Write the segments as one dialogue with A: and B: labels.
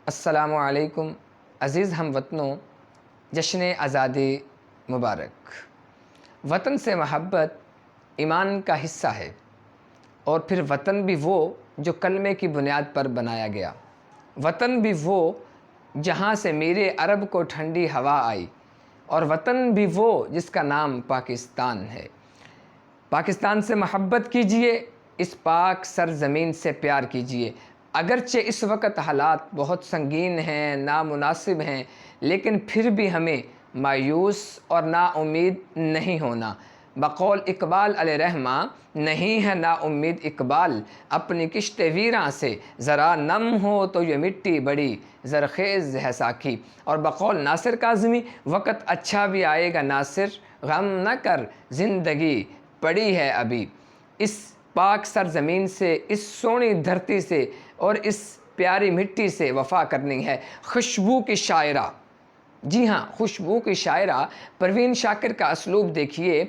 A: السلام علیکم عزیز ہم وطنوں، جشن آزادی مبارک۔ وطن سے محبت ایمان کا حصہ ہے، اور پھر وطن بھی وہ جو کلمے کی بنیاد پر بنایا گیا۔ وطن بھی وہ جہاں سے میرے عرب کو ٹھنڈی ہوا آئی، اور وطن بھی وہ جس کا نام پاکستان ہے۔ پاکستان سے محبت کیجئے، اس پاک سرزمین سے پیار کیجئے۔ اگرچہ اس وقت حالات بہت سنگین ہیں، نامناسب ہیں، لیکن پھر بھی ہمیں مایوس اور نا امید نہیں ہونا۔ بقول اقبال علیہ رحمہ، نہیں ہے نا امید اقبال اپنی کشت ویراں سے، ذرا نم ہو تو یہ مٹی بڑی زرخیز ہے ساکھی۔ اور بقول ناصر کاظمی، وقت اچھا بھی آئے گا ناصر، غم نہ کر زندگی پڑی ہے ابھی۔ اس پاک سرزمین سے، اس سونی دھرتی سے اور اس پیاری مٹی سے وفا کرنی ہے۔ خوشبو کی شاعرہ، جی ہاں، خوشبو کی شاعرہ پروین شاکر کا اسلوب دیکھیے۔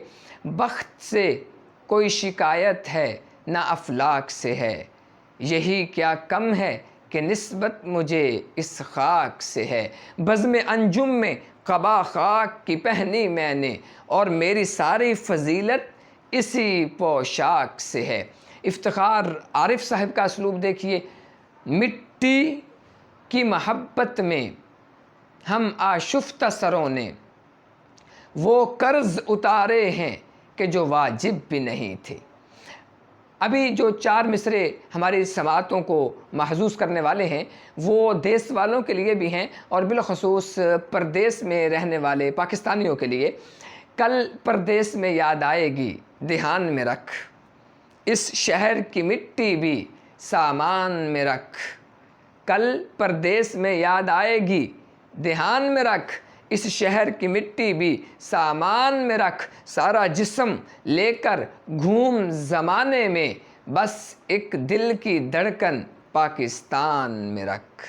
A: بخت سے کوئی شکایت ہے نہ افلاک سے ہے، یہی کیا کم ہے کہ نسبت مجھے اس خاک سے ہے۔ بزم انجم میں قبا خاک کی پہنی میں نے، اور میری ساری فضیلت اسی پوشاک سے ہے۔ افتخار عارف صاحب کا اسلوب دیکھیے۔ مٹی کی محبت میں ہم آشفتہ سروں نے وہ قرض اتارے ہیں کہ جو واجب بھی نہیں تھے۔ ابھی جو 4 مصرے ہماری سماعتوں کو محظوظ کرنے والے ہیں، وہ دیس والوں کے لیے بھی ہیں، اور بالخصوص پردیس میں رہنے والے پاکستانیوں کے لیے۔ کل پردیس میں یاد آئے گی دھیان میں رکھ، اس شہر کی مٹی بھی سامان میں رکھ۔ کل پردیس میں یاد آئے گی دھیان میں رکھ، اس شہر کی مٹی بھی سامان میں رکھ۔ سارا جسم لے کر گھوم زمانے میں، بس ایک دل کی دھڑکن پاکستان میں رکھ۔